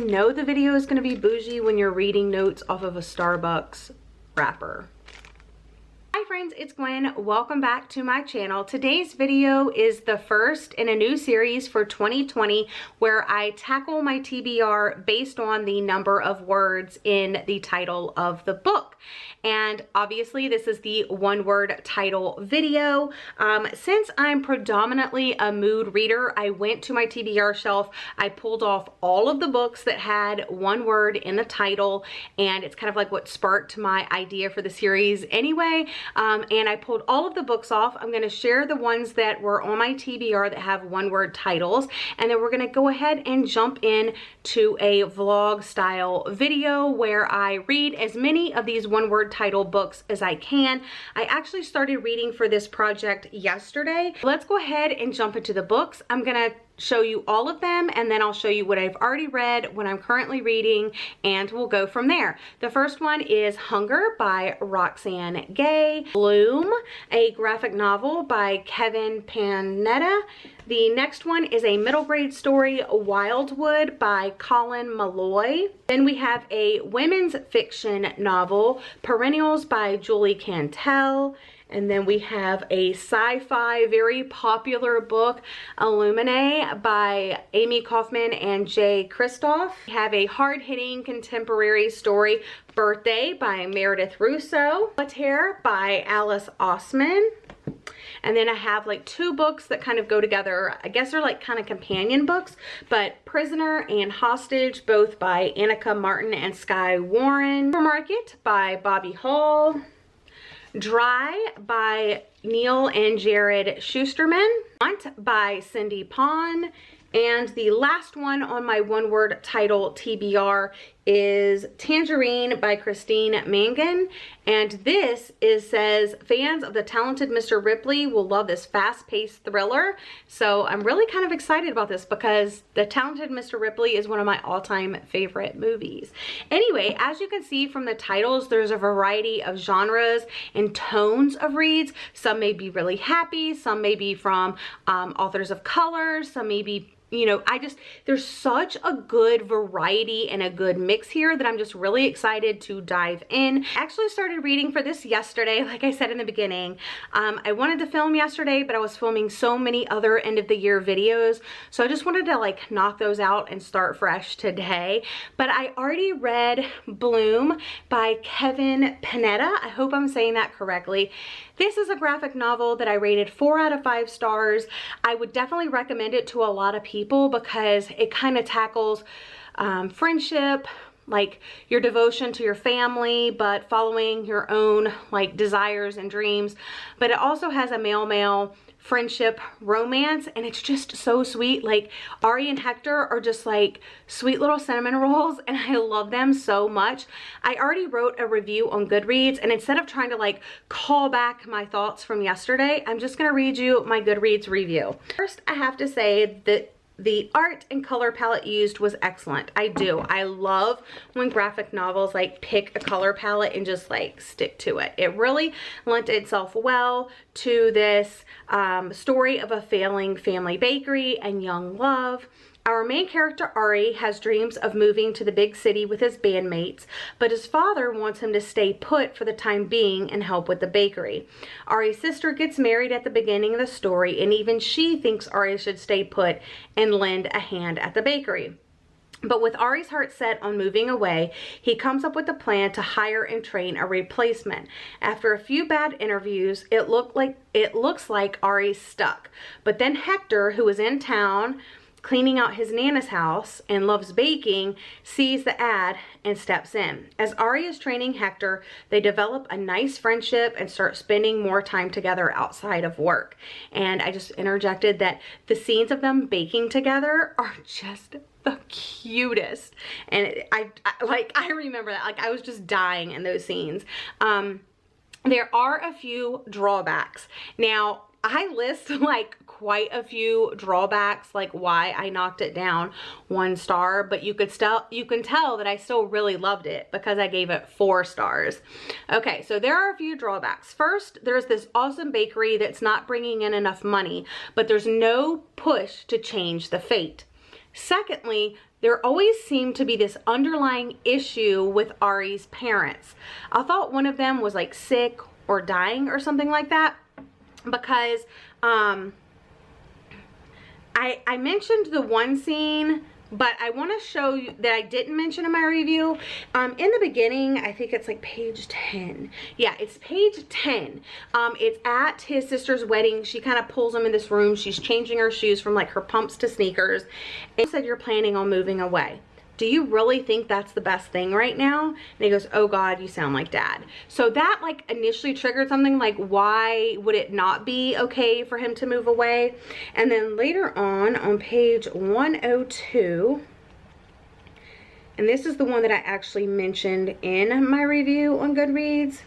know the video is going to be bougie when you're reading notes off of a Starbucks wrapper. Hi friends, it's Gwen. Welcome back to my channel. Today's video is the first in a new series for 2020 where I tackle my TBR based on the number of words in the title of the book. And obviously this is the one-word title video. Since I'm predominantly a mood reader, I went to my TBR shelf, I pulled off all of the books that had one word in the title, and it's kind of like what sparked my idea for the series anyway. And I pulled all of the books off. I'm going to share the ones that were on my TBR that have one-word titles, and then we're going to go ahead and jump in to a vlog style video where I read as many of these one-word title books as I can. I actually started reading for this project yesterday. Let's go ahead and jump into the books. I'm going to show you all of them, and then I'll show you what I've already read, what I'm currently reading, and we'll go from there. The first one is Hunger by Roxane Gay. Bloom, a graphic novel by Kevin Panetta. The next one is a middle grade story, Wildwood by Colin Malloy. Then we have a women's fiction novel, Perennials by Julie Cantel. And then we have a sci-fi, very popular book, Illuminae by Amy Kaufman and Jay Kristoff. We have a hard-hitting contemporary story, Birthday by Meredith Russo. Solitaire by Alice Osman. And then I have like two books that kind of go together. I guess they're like kind of companion books, but Prisoner and Hostage, both by Annika Martin and Skye Warren. Supermarket by Bobby Hall. Dry by Neil and Jared Schusterman. Want by Cindy Pon. And the last one on my one-word title TBR is Tangerine by Christine Mangan. And this says, fans of The Talented Mr. Ripley will love this fast-paced thriller. So I'm really kind of excited about this because The Talented Mr. Ripley is one of my all-time favorite movies. Anyway, as you can see from the titles, there's a variety of genres and tones of reads. Some may be really happy, some may be from authors of color, some may be, you know, there's such a good variety and a good mix here that I'm just really excited to dive in. I actually started reading for this yesterday, like I said in the beginning. I wanted to film yesterday, but I was filming so many other end of the year videos, so I just wanted to like knock those out and start fresh today. But I already read Bloom by Kevin Panetta. I hope I'm saying that correctly. This is a graphic novel that I rated 4 out of 5 stars. I would definitely recommend it to a lot of people because it kind of tackles friendship, like your devotion to your family, but following your own like desires and dreams. But it also has a male-male friendship romance, and it's just so sweet. Like Ari and Hector are just like sweet little cinnamon rolls, and I love them so much. I already wrote a review on Goodreads, and instead of trying to like call back my thoughts from yesterday, I'm just gonna read you my Goodreads review. First, I have to say that the art and color palette used was excellent. I love when graphic novels like pick a color palette and just like stick to it. It really lent itself well to this story of a failing family bakery and young love. Our main character, Ari, has dreams of moving to the big city with his bandmates, but his father wants him to stay put for the time being and help with the bakery. Ari's sister gets married at the beginning of the story, and even she thinks Ari should stay put and lend a hand at the bakery. But with Ari's heart set on moving away, he comes up with a plan to hire and train a replacement. After a few bad interviews, it looks like Ari's stuck. But then Hector, who is in town cleaning out his Nana's house and loves baking, sees the ad and steps in. As Ari is training Hector, they develop a nice friendship and start spending more time together outside of work. And I just interjected that the scenes of them baking together are just the cutest. And I remember that, like I was just dying in those scenes. There are a few drawbacks. Now, I list like quite a few drawbacks, like why I knocked it down 1 star, but you can tell that I still really loved it because I gave it 4 stars. Okay, so there are a few drawbacks. First, there's this awesome bakery that's not bringing in enough money, but there's no push to change the fate. Secondly, there always seemed to be this underlying issue with Ari's parents. I thought one of them was like sick or dying or something like that, because I mentioned the one scene, but I want to show you that I didn't mention in my review. In the beginning, I think it's like page 10. Yeah, it's page 10. It's at his sister's wedding. She kind of pulls him in this room. She's changing her shoes from like her pumps to sneakers. And said, "You're planning on moving away. Do you really think that's the best thing right now?" And he goes, "Oh God, you sound like Dad." So that like initially triggered something like, why would it not be okay for him to move away? And then later on page 102, and this is the one that I actually mentioned in my review on Goodreads.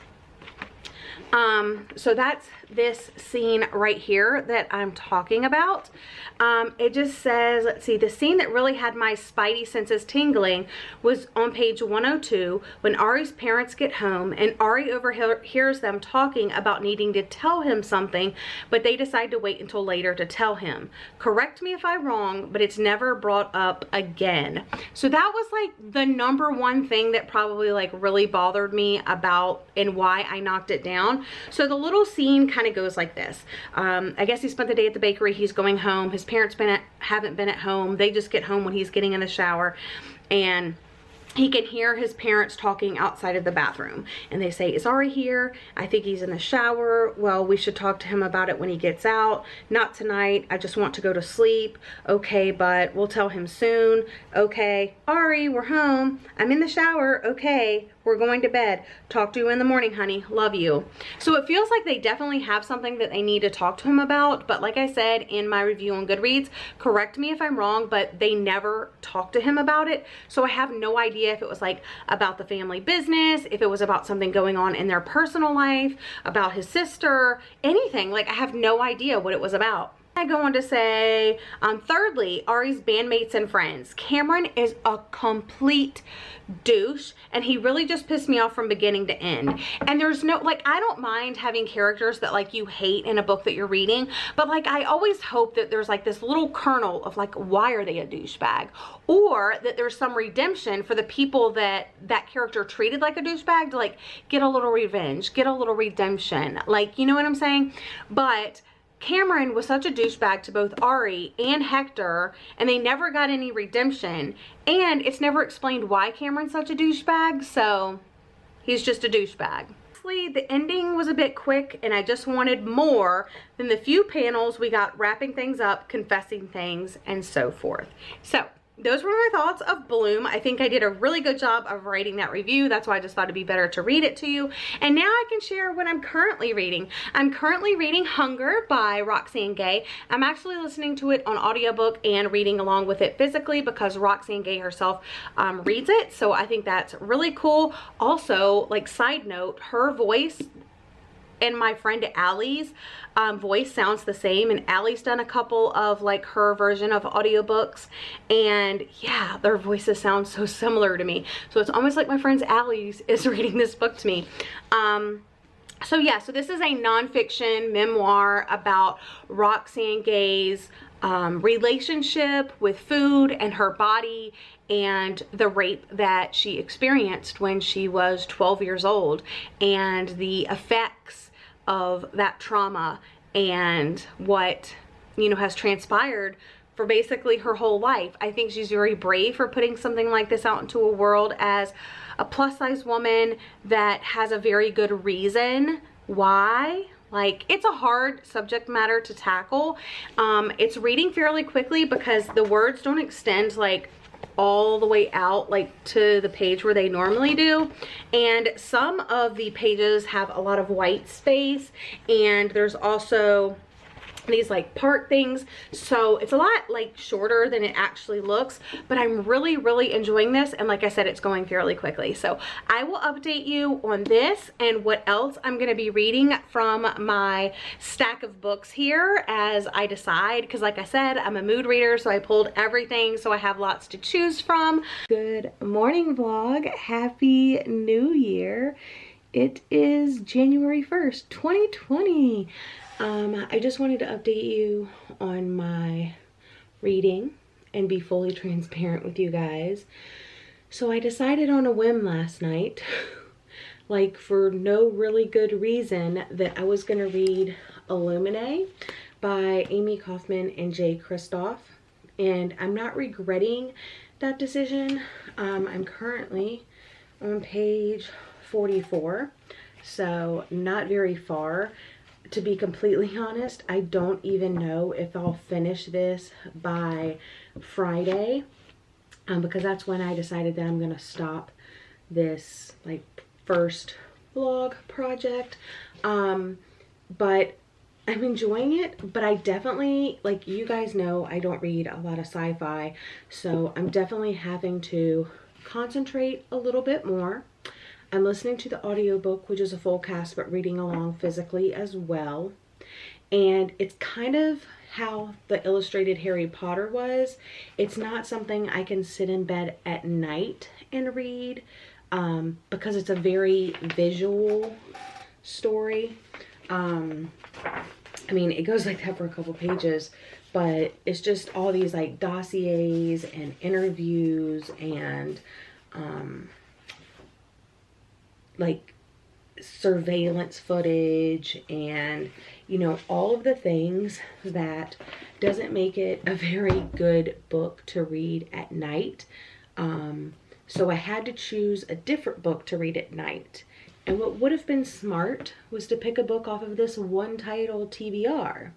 So that's this scene right here that I'm talking about. It just says, let's see, the scene that really had my spidey senses tingling was on page 102 when Ari's parents get home and Ari overhears them talking about needing to tell him something, but they decide to wait until later to tell him. Correct me if I'm wrong, but it's never brought up again. So that was like the number one thing that probably like really bothered me about and why I knocked it down. So the little scene kind of goes like this. I guess he spent the day at the bakery. He's going home. His parents haven't been at home. They just get home when he's getting in the shower, and he can hear his parents talking outside of the bathroom, and they say, "Is Ari here? I think he's in the shower. Well, we should talk to him about it when he gets out. Not tonight. I just want to go to sleep." "Okay, but we'll tell him soon." "Okay. Ari, we're home. I'm in the shower." "Okay. We're going to bed. Talk to you in the morning, honey. Love you." So it feels like they definitely have something that they need to talk to him about. But like I said in my review on Goodreads, correct me if I'm wrong, but they never talked to him about it. So I have no idea if it was like about the family business, if it was about something going on in their personal life, about his sister, anything. Like I have no idea what it was about. I go on to say, thirdly, Ari's bandmates and friends. Cameron is a complete douche, and he really just pissed me off from beginning to end. And there's no, like, I don't mind having characters that like you hate in a book that you're reading, but like I always hope that there's like this little kernel of like, why are they a douchebag? Or that there's some redemption for the people that that character treated like a douchebag, to like get a little revenge, get a little redemption. Like, you know what I'm saying? But Cameron was such a douchebag to both Ari and Hector, and they never got any redemption, and it's never explained why Cameron's such a douchebag, so he's just a douchebag. Honestly, the ending was a bit quick, and I just wanted more than the few panels we got wrapping things up, confessing things, and so forth. So those were my thoughts of Bloom. I think I did a really good job of writing that review. That's why I just thought it'd be better to read it to you. And now I can share what I'm currently reading. I'm currently reading Hunger by Roxane Gay. I'm actually listening to it on audiobook and reading along with it physically because Roxane Gay herself reads it. So I think that's really cool. Also, like side note, her voice and my friend Allie's voice sounds the same, and Allie's done a couple of like her version of audiobooks, and yeah, their voices sound so similar to me. So it's almost like my friend Allie's is reading this book to me. So yeah, so this is a nonfiction memoir about Roxane Gay's relationship with food and her body, and the rape that she experienced when she was 12 years old, and the effects of that trauma and what, you know, has transpired for basically her whole life. I think she's very brave for putting something like this out into a world as a plus-size woman that has a very good reason why. Like, it's a hard subject matter to tackle. It's reading fairly quickly because the words don't extend like all the way out like to the page where they normally do, and some of the pages have a lot of white space, and there's also these like part things, so it's a lot like shorter than it actually looks, but I'm really enjoying this, and like I said, it's going fairly quickly. So I will update you on this and what else I'm going to be reading from my stack of books here as I decide, because like I said, I'm a mood reader, so I pulled everything, so I have lots to choose from. Good morning vlog, happy new year. It is January 1st, 2020. I just wanted to update you on my reading and be fully transparent with you guys. So I decided on a whim last night, like for no really good reason, that I was gonna read Illuminae by Amy Kaufman and Jay Kristoff. And I'm not regretting that decision. I'm currently on page 44, so not very far. To be completely honest, I don't even know if I'll finish this by Friday, because that's when I decided that I'm gonna stop this like first vlog project. But I'm enjoying it, but I definitely, like you guys know, I don't read a lot of sci-fi, so I'm definitely having to concentrate a little bit more. I'm listening to the audiobook, which is a full cast, but reading along physically as well. And it's kind of how the illustrated Harry Potter was. It's not something I can sit in bed at night and read, because it's a very visual story. I mean, it goes like that for a couple pages, but it's just all these like dossiers and interviews and like surveillance footage and, you know, all of the things that doesn't make it a very good book to read at night. So I had to choose a different book to read at night. And what would have been smart was to pick a book off of this one title TBR.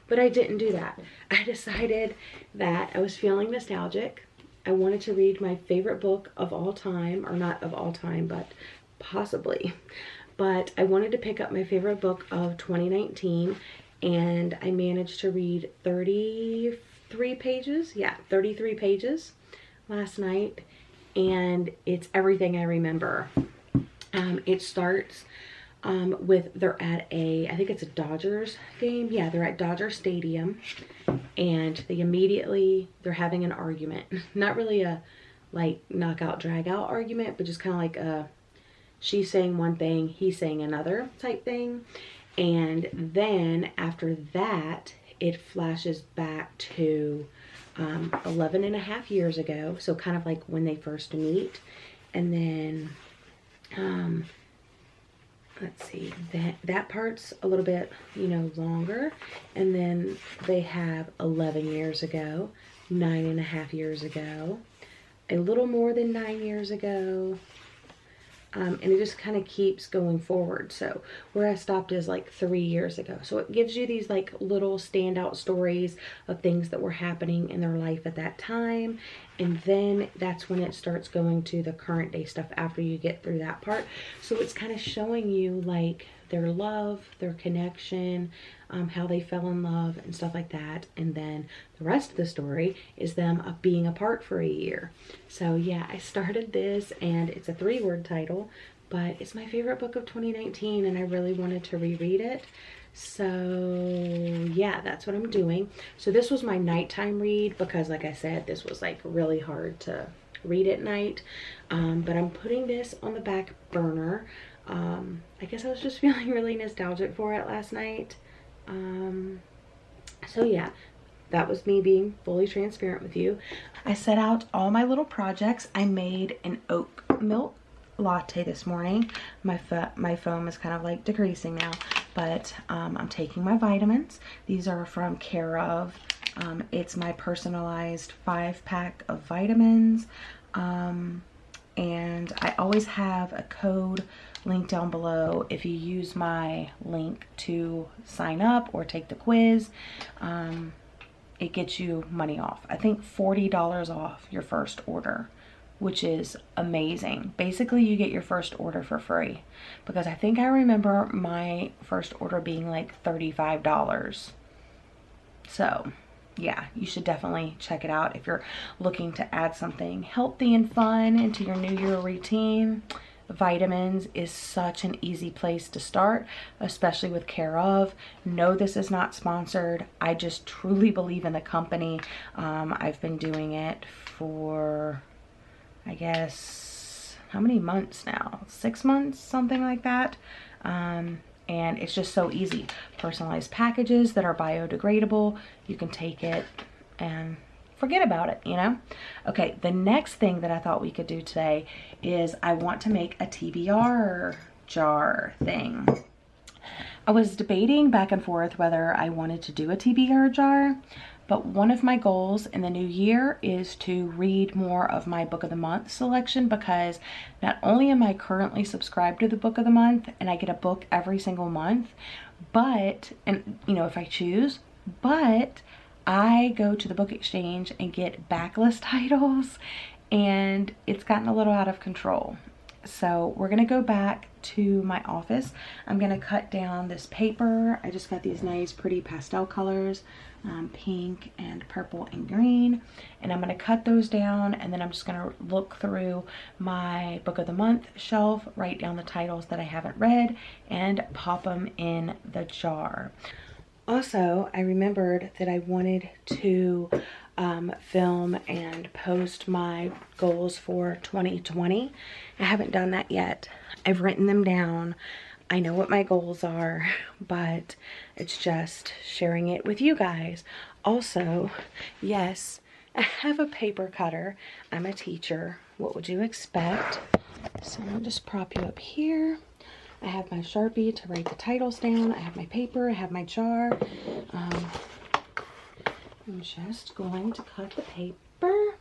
But I didn't do that. I decided that I was feeling nostalgic. I wanted to read my favorite book of all time, or not of all time, but possibly. But I wanted to pick up my favorite book of 2019, and I managed to read 33 pages. Yeah, 33 pages last night, and it's everything I remember. It starts with they're at I think it's a Dodgers game. Yeah, they're at Dodger Stadium, and they're having an argument. Not really a like knockout drag out argument, but just kind of like a she's saying one thing, he's saying another type thing. And then after that, it flashes back to 11 and a half years ago. So kind of like when they first meet. And then let's see, that part's a little bit, you know, longer. And then they have 11 years ago, 9.5 years ago, a little more than 9 years ago. And it just kind of keeps going forward. So where I stopped is like 3 years ago. So it gives you these like little standout stories of things that were happening in their life at that time. And then that's when it starts going to the current day stuff after you get through that part. So it's kind of showing you like their love, their connection, how they fell in love and stuff like that. And then the rest of the story is them being apart for a year. So yeah, I started this, and it's a 3-word title, but it's my favorite book of 2019, and I really wanted to reread it. So yeah, that's what I'm doing. So this was my nighttime read because, like I said, this was like really hard to read at night. But I'm putting this on the back burner. I guess I was just feeling really nostalgic for it last night. So yeah, that was me being fully transparent with you. I set out all my little projects. I made an oat milk latte this morning. My foam is kind of like decreasing now, but I'm taking my vitamins. These are from Care Of. It's my personalized 5-pack of vitamins. And I always have a code link down below if you use my link to sign up or take the quiz. It gets you money off. I think $40 off your first order, which is amazing. Basically, you get your first order for free, because I think I remember my first order being like $35. So yeah, you should definitely check it out if you're looking to add something healthy and fun into your New Year routine. Vitamins is such an easy place to start, especially with Care Of. No, this is not sponsored. I just truly believe in the company. I've been doing it for, I guess, how many months now? 6 months, something like that. And it's just so easy. Personalized packages that are biodegradable. You can take it and forget about it, you know? Okay, the next thing that I thought we could do today is I want to make a TBR jar thing. I was debating back and forth whether I wanted to do a TBR jar, but one of my goals in the new year is to read more of my book of the month selection, because not only am I currently subscribed to the book of the month and I get a book every single month, but, and you know, if I choose, but I go to the book exchange and get backlist titles, and it's gotten a little out of control. So we're gonna go back to my office. I'm gonna cut down this paper. I just got these nice pretty pastel colors, pink and purple and green, and I'm gonna cut those down, and then I'm just gonna look through my book of the month shelf, write down the titles that I haven't read, and pop them in the jar. Also, I remembered that I wanted to film and post my goals for 2020. I haven't done that yet. I've written them down. I know what my goals are, but it's just sharing it with you guys. Also, yes, I have a paper cutter. I'm a teacher. What would you expect? So I'm gonna just prop you up here. I have my Sharpie to write the titles down. I have my paper. I have my jar. I'm just going to cut the paper.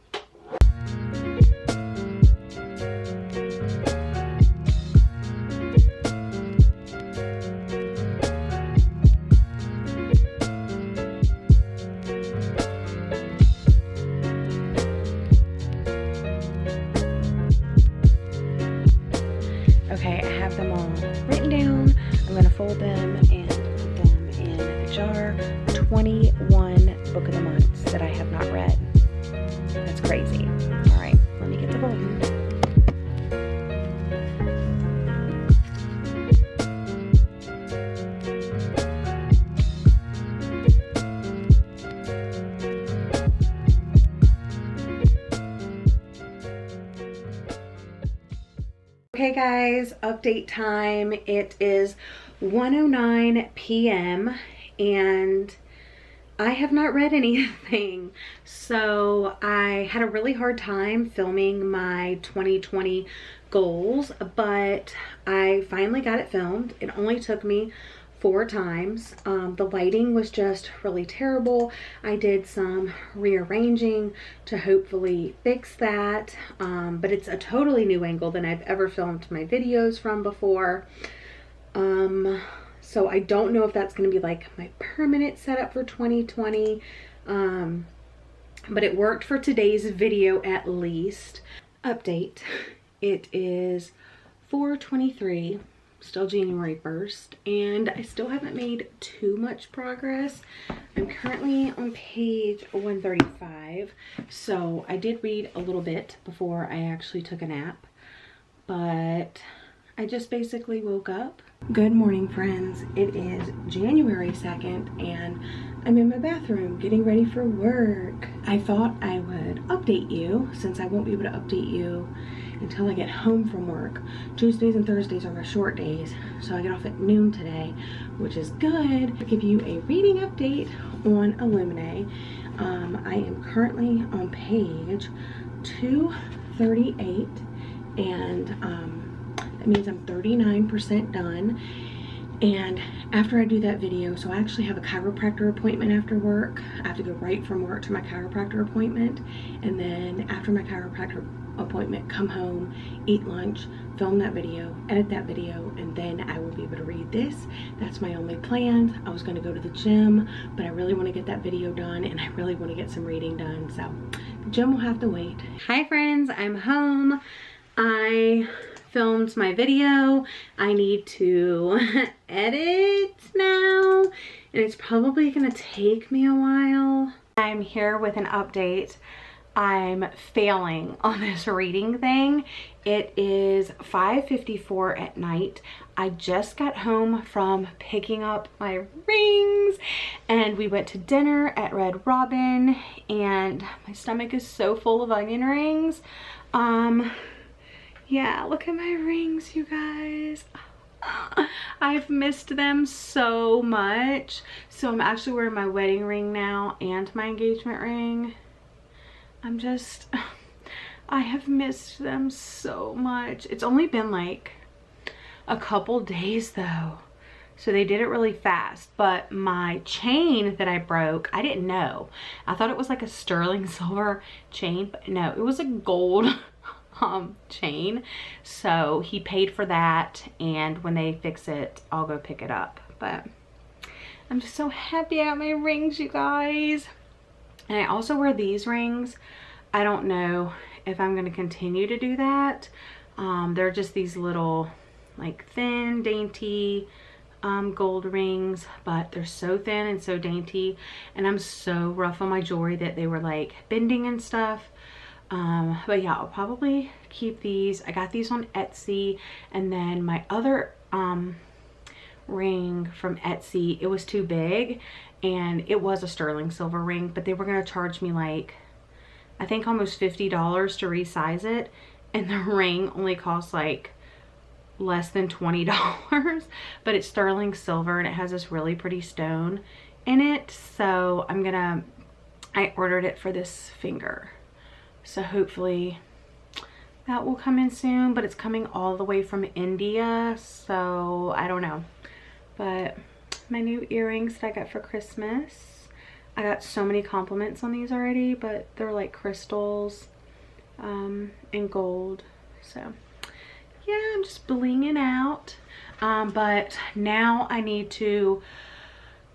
Okay, I have them all written down. I'm going to fold them and put them in the jar. 21 book of the months that I have not read. That's crazy. All right, let me get the folding. Okay guys, update time. It is 1:09 p.m. and I have not read anything. So I had a really hard time filming my 2020 goals, but I finally got it filmed. It only took me 4 times. The lighting was just really terrible. I did some rearranging to hopefully fix that, but it's a totally new angle than I've ever filmed my videos from before. So I don't know if that's going to be like my permanent setup for 2020, but it worked for today's video at least. Update, it is 4/23, still January 1st, and I still haven't made too much progress. I'm currently on page 135, so I did read a little bit before I actually took a nap, but I just basically woke up. Good morning, friends. It is January 2nd, and I'm in my bathroom getting ready for work. I thought I would update you, since I won't be able to update you until I get home from work. Tuesdays and Thursdays are my short days, so I get off at noon today, which is good. I'll give you a reading update on Illuminae. I am currently on page 238, and that means I'm 39% done. And after I do that video, so I actually have a chiropractor appointment after work. I have to go right from work to my chiropractor appointment, and then after my chiropractor appointment, come home, eat lunch, film that video, edit that video, and then I will be able to read this. That's my only plan. I was going to go to the gym, but I really want to get that video done, and I really want to get some reading done, so the gym will have to wait. Hi friends, I'm home. I filmed my video. I need to edit now, and it's probably gonna take me a while. I'm here with an update. I'm failing on this reading thing. It is 5:54 at night. I just got home from picking up my rings, and we went to dinner at Red Robin, and my stomach is so full of onion rings. Yeah, look at my rings, you guys. I've missed them so much. So I'm actually wearing my wedding ring now and my engagement ring. I have missed them so much. It's only been like a couple days though, so they did it really fast. But my chain that I broke, I didn't know. I thought it was like a sterling silver chain, but no, it was a gold chain. So he paid for that, and when they fix it, I'll go pick it up. But I'm just so happy I got my rings, you guys. And I also wear these rings. I don't know if I'm going to continue to do that. They're just these little like thin, dainty gold rings, but they're so thin and so dainty, and I'm so rough on my jewelry that they were like bending and stuff. But yeah, I'll probably keep these. I got these on Etsy, and then my other ring from Etsy, it was too big, and it was a sterling silver ring, but they were going to charge me like, I think almost $50 to resize it, and the ring only costs like less than $20, but it's sterling silver and it has this really pretty stone in it. So I ordered it for this finger, so hopefully that will come in soon, but it's coming all the way from India, so I don't know. But my new earrings that I got for Christmas, I got so many compliments on these already, but they're like crystals and gold. So yeah, I'm just blinging out. But now I need to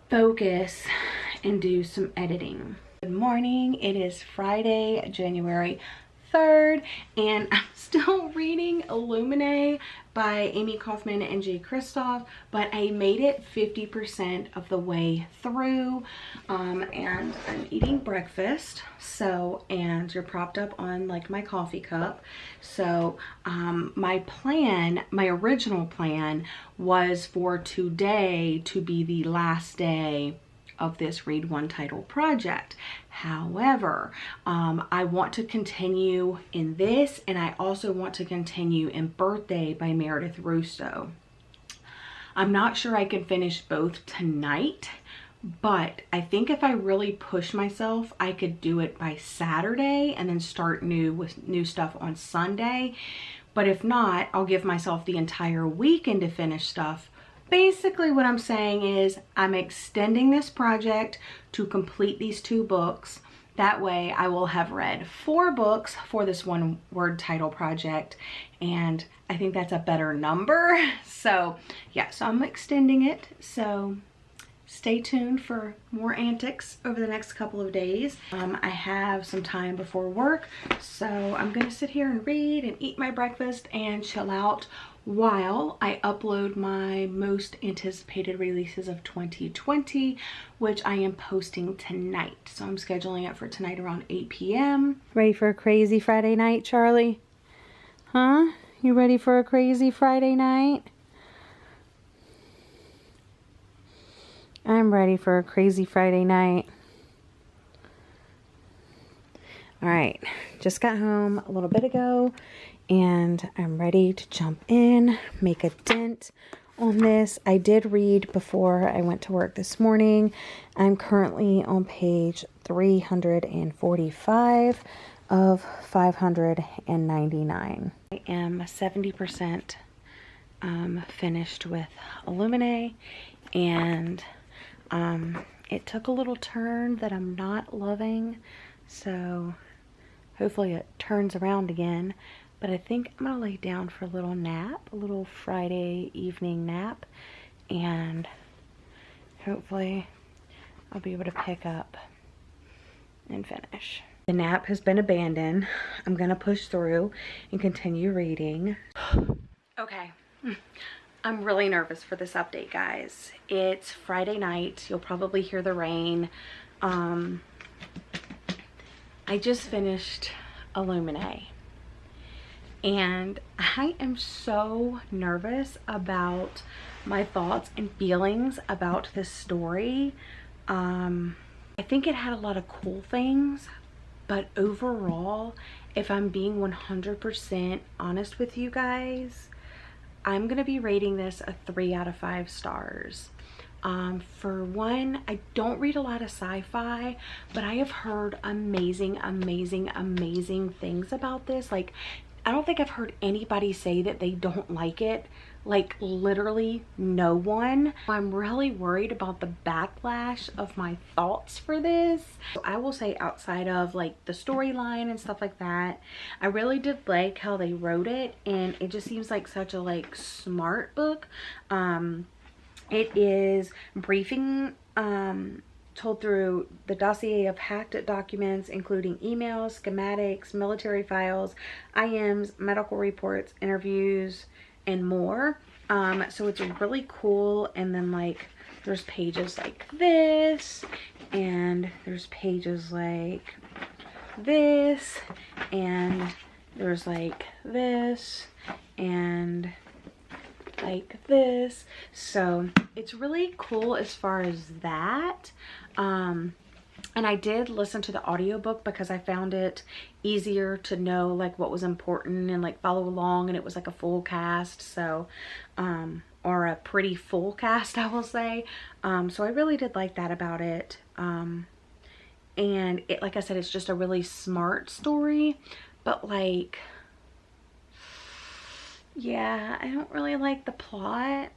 focus and do some editing. Good morning. It is Friday, January 3rd, and I'm still reading Illuminae by Amy Kaufman and Jay Kristoff, but I made it 50% of the way through, and I'm eating breakfast. So, and you're propped up on like my coffee cup. So my original plan was for today to be the last day of this Read One Title project. However, I want to continue in this, and I also want to continue in Birthday by Meredith Russo. I'm not sure I can finish both tonight, but I think if I really push myself, I could do it by Saturday and then start with new stuff on Sunday. But if not, I'll give myself the entire weekend to finish stuff. Basically what I'm saying is I'm extending this project to complete these 2 books. That way I will have read 4 books for this one word title project, and I think that's a better number. So yeah, so I'm extending it. So stay tuned for more antics over the next couple of days. I have some time before work, so I'm gonna sit here and read and eat my breakfast and chill out while I upload my most anticipated releases of 2020, which I am posting tonight. So I'm scheduling it for tonight around 8 p.m. Ready for a crazy Friday night, Charlie? Huh? You ready for a crazy Friday night? I'm ready for a crazy Friday night. All right, just got home a little bit ago, and I'm ready to jump in, make a dent on this. I did read before I went to work this morning. I'm currently on page 345 of 599. I am 70% finished with Illuminae, and it took a little turn that I'm not loving, so hopefully it turns around again. But I think I'm gonna lay down for a little nap, a little Friday evening nap, and hopefully I'll be able to pick up and finish. The nap has been abandoned. I'm gonna push through and continue reading. Okay, I'm really nervous for this update, guys. It's Friday night. You'll probably hear the rain. I just finished Illuminae, and I am so nervous about my thoughts and feelings about this story. I think it had a lot of cool things, but overall, if I'm being 100% honest with you guys, I'm gonna be rating this a 3 out of 5 stars. For one, I don't read a lot of sci-fi, but I have heard amazing things about this. Like, I don't think I've heard anybody say that they don't like it. Like, literally no one. I'm really worried about the backlash of my thoughts for this. I will say, outside of like the storyline and stuff like that, I really did like how they wrote it, and it just seems like such a like smart book. It is briefing told through the dossier of hacked documents, including emails, schematics, military files, IMs, medical reports, interviews, and more. So it's really cool. And then like there's pages like this, and there's pages like this, and there's like this, and like this. So it's really cool as far as that. And I did listen to the audiobook because I found it easier to know like what was important and like follow along, and it was like a full cast, so or a pretty full cast, I will say. So I really did like that about it. And it, like I said, it's just a really smart story, but like, yeah, I don't really like the plot.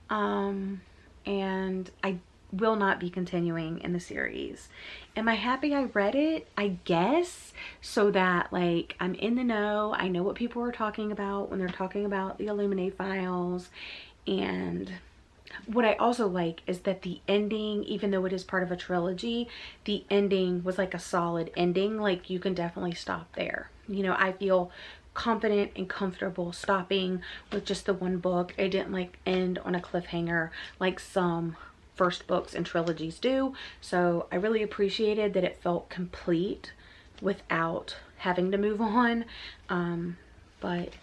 And I will not be continuing in the series. Am I happy I read it? I guess, so that like I'm in the know. I know what people are talking about when they're talking about the Illuminate files. And what I also like is that the ending, even though it is part of a trilogy, the ending was like a solid ending. Like, you can definitely stop there. You know, I feel confident and comfortable stopping with just the one book. It didn't like end on a cliffhanger like some first books and trilogies do. So I really appreciated that it felt complete without having to move on. But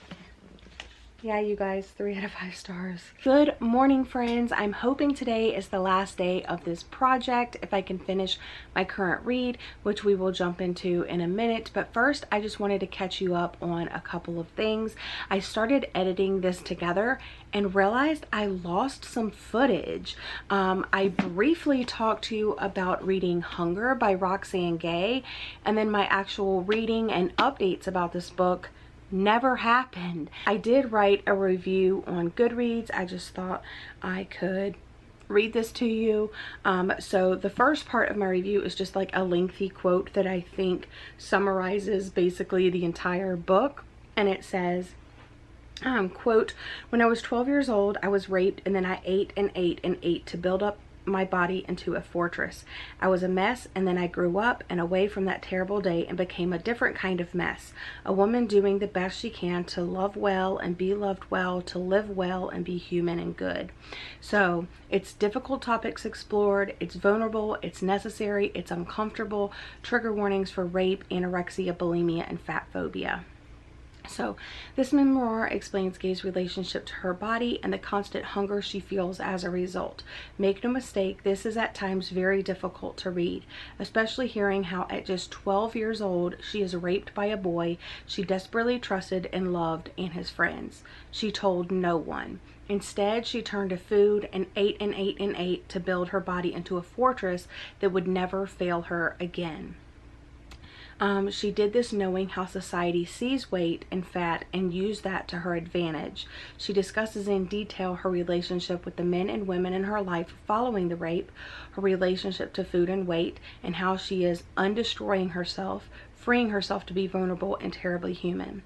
yeah, you guys, 3 out of 5 stars. Good morning, friends. I'm hoping today is the last day of this project, if I can finish my current read, which we will jump into in a minute. But first, I just wanted to catch you up on a couple of things. I started editing this together and realized I lost some footage. I briefly talked to you about reading Hunger by Roxane Gay, and then my actual reading and updates about this book never happened. I did write a review on Goodreads. I just thought I could read this to you. So the first part of my review is just like a lengthy quote that I think summarizes basically the entire book. And it says, quote, "When I was 12 years old, I was raped, and then I ate and ate and ate to build up my body into a fortress. I was a mess, and then I grew up and away from that terrible day and became a different kind of mess. A woman doing the best she can to love well and be loved well, to live well and be human and good." So it's difficult topics explored, it's vulnerable, it's necessary, it's uncomfortable. Trigger warnings for rape, anorexia, bulimia, and fat phobia. So this memoir explains Gay's relationship to her body and the constant hunger she feels as a result. Make no mistake, this is at times very difficult to read, especially hearing how at just 12 years old she is raped by a boy she desperately trusted and loved and his friends. She told no one. Instead, she turned to food and ate and ate and ate to build her body into a fortress that would never fail her again. She did this knowing how society sees weight and fat and used that to her advantage. She discusses in detail her relationship with the men and women in her life following the rape, her relationship to food and weight, and how she is undestroying herself, freeing herself to be vulnerable and terribly human.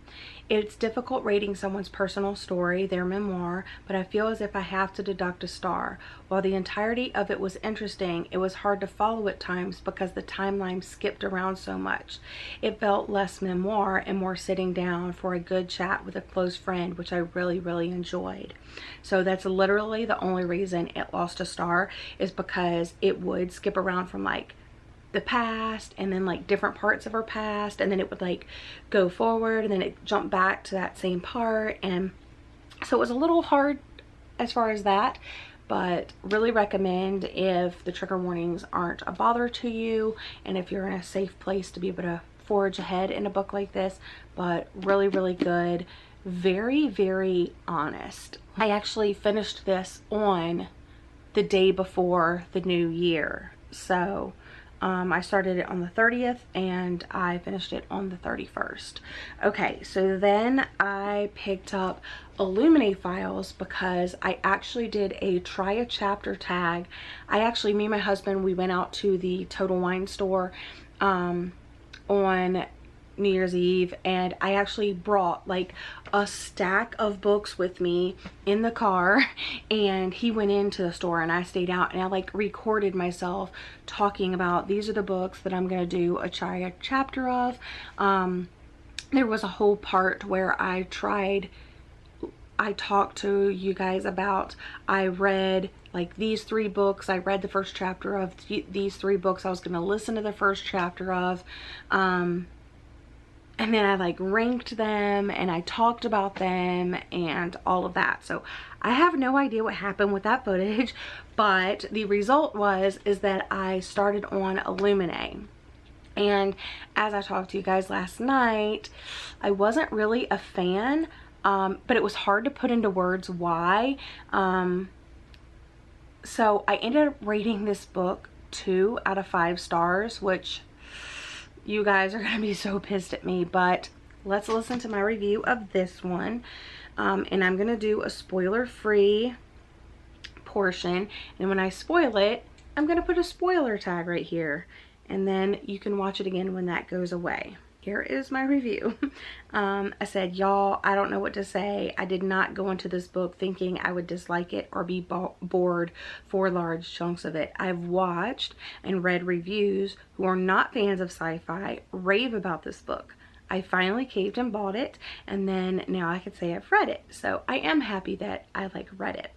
It's difficult reading someone's personal story, their memoir, but I feel as if I have to deduct a star. While the entirety of it was interesting, it was hard to follow at times because the timeline skipped around so much. It felt less memoir and more sitting down for a good chat with a close friend, which I really enjoyed. So that's literally the only reason it lost a star, is because it would skip around from like the past and then like different parts of her past, and then it would like go forward and then it jumped back to that same part, and so it was a little hard as far as that. But really recommend if the trigger warnings aren't a bother to you and if you're in a safe place to be able to forge ahead in a book like this. But really good, very honest. I actually finished this on the day before the new year. So I started it on the 30th and I finished it on the 31st. Okay, so then I picked up Illuminate Files because I actually did a try a chapter tag. Me and my husband, we went out to the Total Wine store on New Year's Eve, and I actually brought like a stack of books with me in the car, and he went into the store and I stayed out, and I like recorded myself talking about these are the books that I'm gonna do a chapter of. There was a whole part where I talked to you guys about, I read like these 3 books. I read the first chapter of these 3 books I was going to listen to the first chapter of. And then I like ranked them and I talked about them and all of that. So I have no idea what happened with that footage, but the result is that I started on Illuminate. And as I talked to you guys last night, I wasn't really a fan, but it was hard to put into words why. So I ended up rating this book 2 out of 5 stars, which you guys are gonna be so pissed at me, but let's listen to my review of this one. And I'm gonna do a spoiler-free portion, and when I spoil it, I'm gonna put a spoiler tag right here, and then you can watch it again when that goes away. Here is my review. I said, y'all, I don't know what to say. I did not go into this book thinking I would dislike it or be bored for large chunks of it. I've watched and read reviews who are not fans of sci-fi rave about this book. I finally caved and bought it, and then now I could say I've read it. So I am happy that I like read it.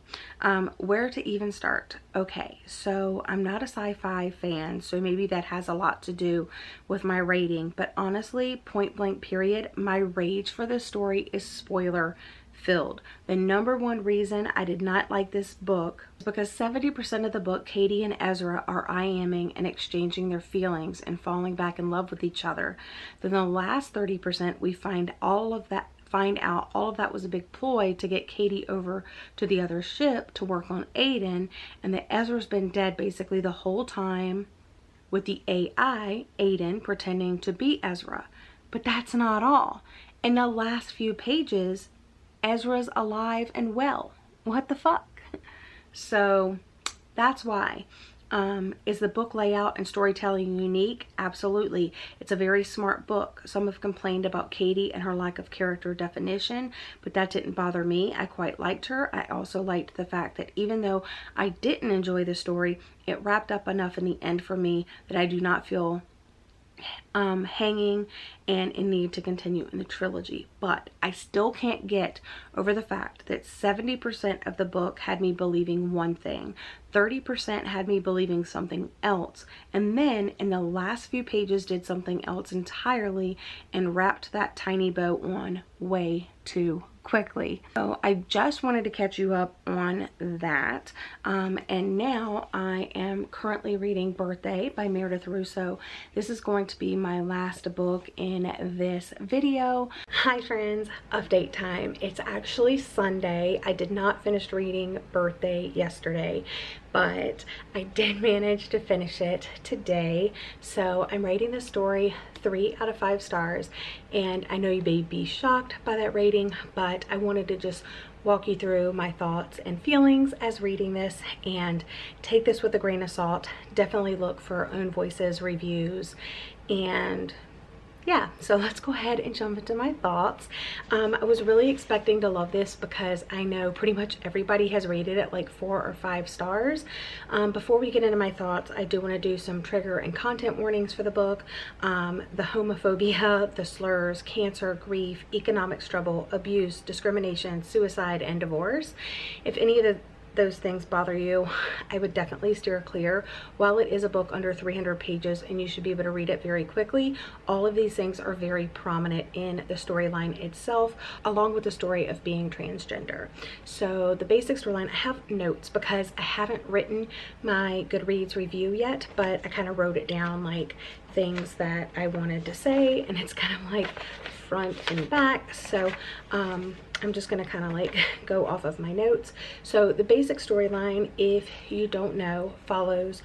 Where to even start? Okay, so I'm not a sci-fi fan, so maybe that has a lot to do with my rating, but honestly, point blank period, my rage for this story is spoiler filled. The number one reason I did not like this book is because 70% of the book, Katie and Ezra are I-amming and exchanging their feelings and falling back in love with each other. Then the last 30%, we find out all of that was a big ploy to get Katie over to the other ship to work on Aiden, and that Ezra's been dead basically the whole time with the AI, Aiden, pretending to be Ezra. But that's not all. In the last few pages, Ezra's alive and well. What the fuck? So that's why. Is the book layout and storytelling unique? Absolutely. It's a very smart book. Some have complained about Katie and her lack of character definition, but that didn't bother me. I quite liked her. I also liked the fact that even though I didn't enjoy the story, it wrapped up enough in the end for me that I do not feel hanging and in need to continue in the trilogy. But I still can't get over the fact that 70% of the book had me believing one thing, 30% had me believing something else, and then in the last few pages did something else entirely and wrapped that tiny bow on way too quickly. So I just wanted to catch you up on that. And now I am currently reading Birthday by Meredith Russo. This is going to be my last book in this video. Hi friends, update time. It's actually Sunday. I did not finish reading Birthday yesterday, but I did manage to finish it today. So I'm rating the story 3 out of 5 stars, and I know you may be shocked by that rating, but I wanted to just walk you through my thoughts and feelings as reading this, and take this with a grain of salt. Definitely look for own voices, reviews, and yeah, so let's go ahead and jump into my thoughts. I was really expecting to love this because I know pretty much everybody has rated it like 4 or 5 stars. Before we get into my thoughts, I do want to do some trigger and content warnings for the book. The homophobia, the slurs, cancer, grief, economic struggle, abuse, discrimination, suicide, and divorce. If any of those things bother you, I would definitely steer clear. While it is a book under 300 pages and you should be able to read it very quickly, all of these things are very prominent in the storyline itself, along with the story of being transgender. So the basic storyline, I have notes because I haven't written my Goodreads review yet, but I kind of wrote it down, like things that I wanted to say, and it's kind of like front and back. So I'm just gonna kind of like go off of my notes. So the basic storyline, if you don't know, follows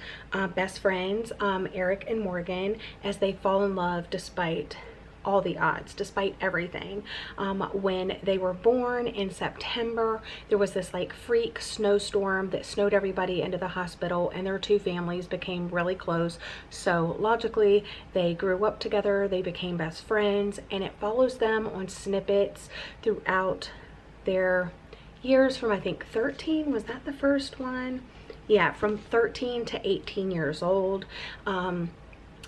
best friends, Eric and Morgan, as they fall in love despite all the odds, despite everything. When they were born in September, there was this like freak snowstorm that snowed everybody into the hospital, and their two families became really close. So logically, they grew up together, they became best friends, and it follows them on snippets throughout their years from, I think, 13, was that the first one? Yeah, from 13 to 18 years old. And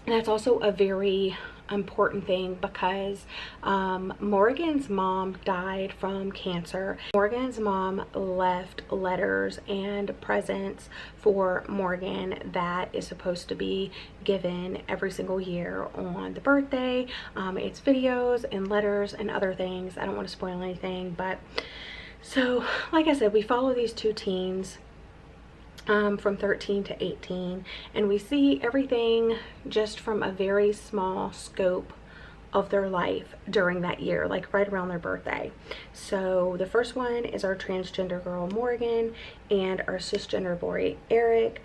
that's also a very important thing because Morgan's mom died from cancer. Morgan's mom left letters and presents for Morgan that is supposed to be given every single year on the birthday. It's videos and letters and other things. I don't want to spoil anything, but so like I said, we follow these two teens from 13 to 18, and we see everything just from a very small scope of their life during that year, like right around their birthday. So the first one is our transgender girl Morgan and our cisgender boy Eric.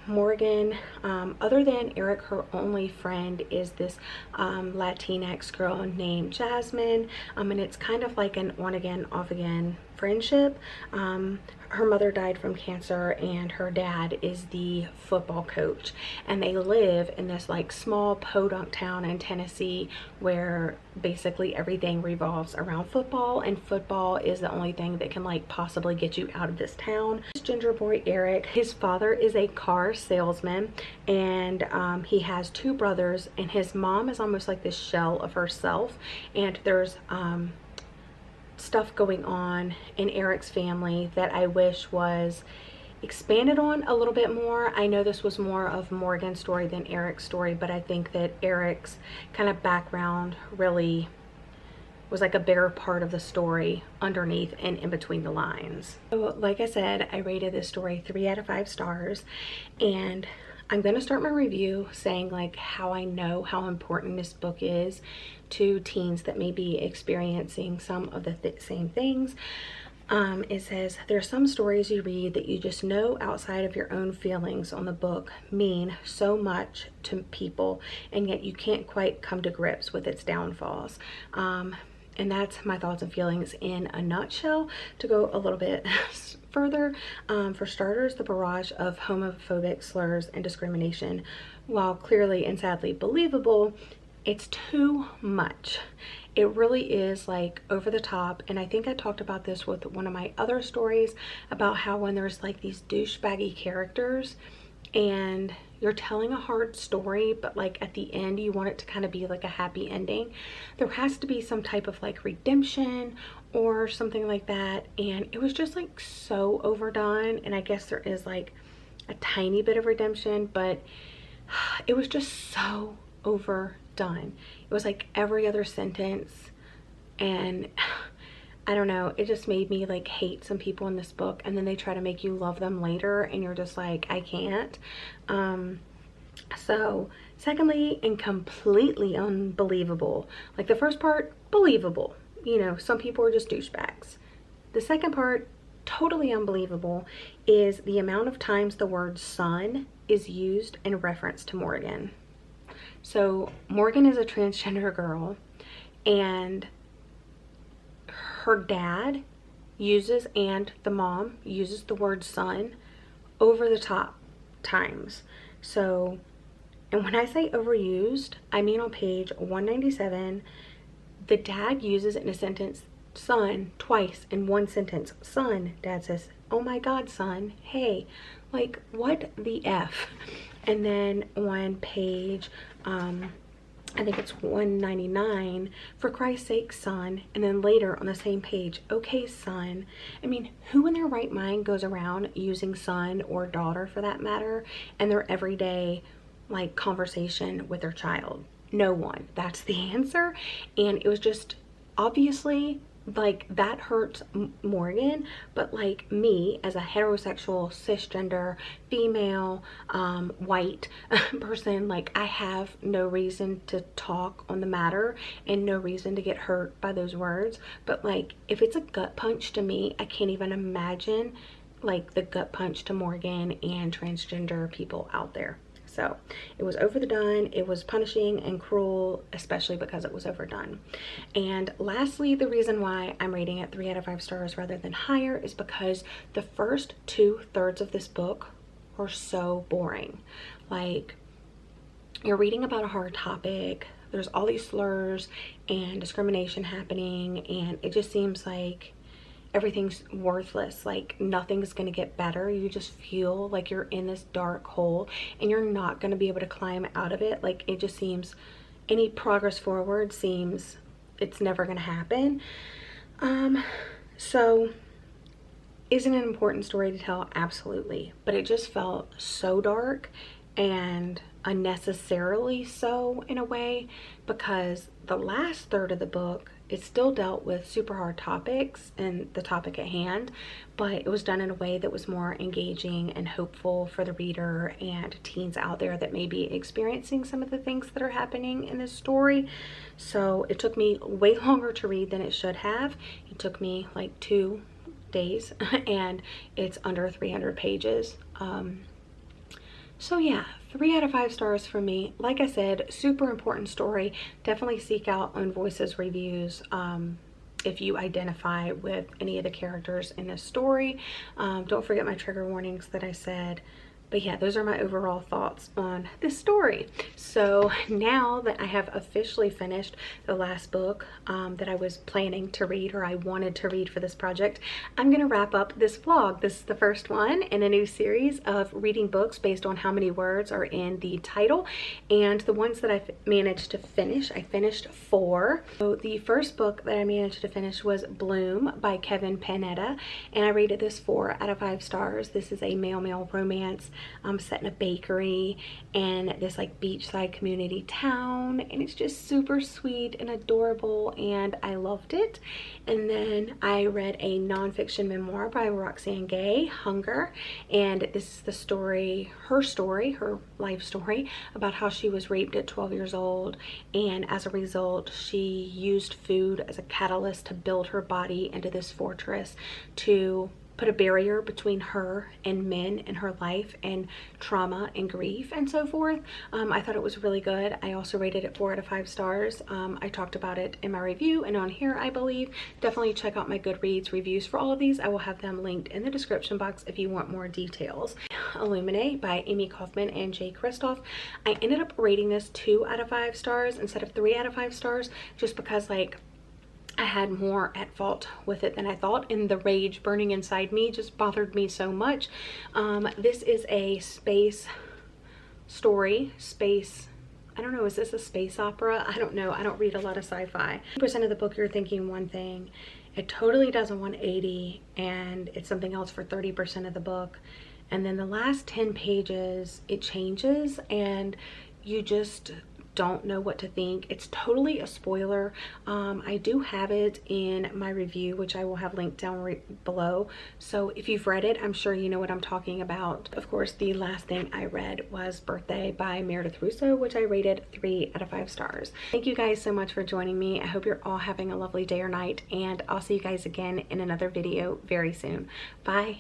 Morgan, other than Eric, her only friend is this Latinx girl named Jasmine, and it's kind of like an on again off again friendship. Her mother died from cancer and her dad is the football coach, and they live in this like small podunk town in Tennessee where basically everything revolves around football, and football is the only thing that can like possibly get you out of this town. This ginger boy Eric, his father is a car salesman, and he has two brothers, and his mom is almost like this shell of herself, and there's stuff going on in Eric's family that I wish was expanded on a little bit more. I know this was more of Morgan's story than Eric's story, but I think that Eric's kind of background really was like a bigger part of the story underneath and in between the lines. So like I said, I rated this story 3 out of 5 stars, and I'm going to start my review saying like how I know how important this book is to teens that may be experiencing some of the same things. It says, there are some stories you read that you just know outside of your own feelings on the book mean so much to people, and yet you can't quite come to grips with its downfalls. And that's my thoughts and feelings in a nutshell. To go a little bit further, for starters, the barrage of homophobic slurs and discrimination, while clearly and sadly believable, it's too much. It really is like over the top. And I think I talked about this with one of my other stories about how when there's like these douchebaggy characters and you're telling a hard story, but like at the end you want it to kind of be like a happy ending, there has to be some type of like redemption or something like that. And it was just like so overdone, and I guess there is like a tiny bit of redemption, but it was just so overdone. It was like every other sentence, and I don't know, it just made me like hate some people in this book, and then they try to make you love them later and you're just like, I can't. So secondly, and completely unbelievable, like the first part, believable, you know, some people are just douchebags. The second part, totally unbelievable, is the amount of times the word son is used in reference to Morgan. So Morgan is a transgender girl, and her dad uses, and the mom uses the word son over the top times. So, and when I say overused, I mean on page 197, the dad uses in a sentence son twice in one sentence. Son, dad says, oh my god, son, hey, like what the F? And then on page I think it's 199, for Christ's sake, son. And then later on the same page, okay, son. I mean, who in their right mind goes around using son or daughter for that matter in their everyday like conversation with their child? No one. That's the answer. And it was just obviously like that hurts Morgan, but like me as a heterosexual cisgender female white person, like I have no reason to talk on the matter and no reason to get hurt by those words. But like if it's a gut punch to me, I can't even imagine like the gut punch to Morgan and transgender people out there. So it was overdone, it was punishing and cruel, especially because it was overdone. And lastly, the reason why I'm rating it 3 out of 5 stars rather than higher is because the first 2/3 of this book are so boring. Like, you're reading about a hard topic, there's all these slurs and discrimination happening, and it just seems like everything's worthless. Like nothing's gonna get better. You just feel like you're in this dark hole and you're not gonna be able to climb out of it. Like it just seems any progress forward seems it's never gonna happen. So is it an important story to tell? Absolutely, but it just felt so dark and unnecessarily so in a way, because the last third of the book, it still dealt with super hard topics and the topic at hand, but it was done in a way that was more engaging and hopeful for the reader and teens out there that may be experiencing some of the things that are happening in this story. So it took me way longer to read than it should have. It took me like 2 days and it's under 300 pages. So yeah, 3 out of 5 stars for me. Like I said, super important story. Definitely seek out Own Voices reviews if you identify with any of the characters in this story. Don't forget my trigger warnings that I said. But yeah, those are my overall thoughts on this story. So now that I have officially finished the last book that I was planning to read, or I wanted to read for this project, I'm gonna wrap up this vlog. This is the first one in a new series of reading books based on how many words are in the title. And the ones that I've managed to finish, I finished 4. So the first book that I managed to finish was Bloom by Kevin Panetta, and I rated this 4 out of 5 stars. This is a male-male romance set in a bakery in this like beachside community town, and it's just super sweet and adorable, and I loved it. And then I read a nonfiction memoir by Roxane Gay, Hunger, and this is the story, her life story about how she was raped at 12 years old, and as a result she used food as a catalyst to build her body into this fortress to put a barrier between her and men in her life and trauma and grief and so forth. I thought it was really good. I also rated it 4 out of 5 stars. I talked about it in my review and on here, I believe. Definitely check out my Goodreads reviews for all of these. I will have them linked in the description box if you want more details. Illuminate by Amy Kaufman and Jay Kristoff. I ended up rating this 2 out of 5 stars instead of 3 out of 5 stars just because like I had more at fault with it than I thought, and the rage burning inside me just bothered me so much. This is a space story, I don't know, is this a space opera? I don't know, I don't read a lot of sci-fi. 10% of the book you're thinking one thing, it totally does a 180 and it's something else for 30% of the book. And then the last 10 pages, it changes and you just don't know what to think. It's totally a spoiler. I do have it in my review, which I will have linked down right below. So if you've read it, I'm sure you know what I'm talking about. Of course, the last thing I read was Birthday by Meredith Russo, which I rated 3 out of 5 stars. Thank you guys so much for joining me. I hope you're all having a lovely day or night, and I'll see you guys again in another video very soon. Bye.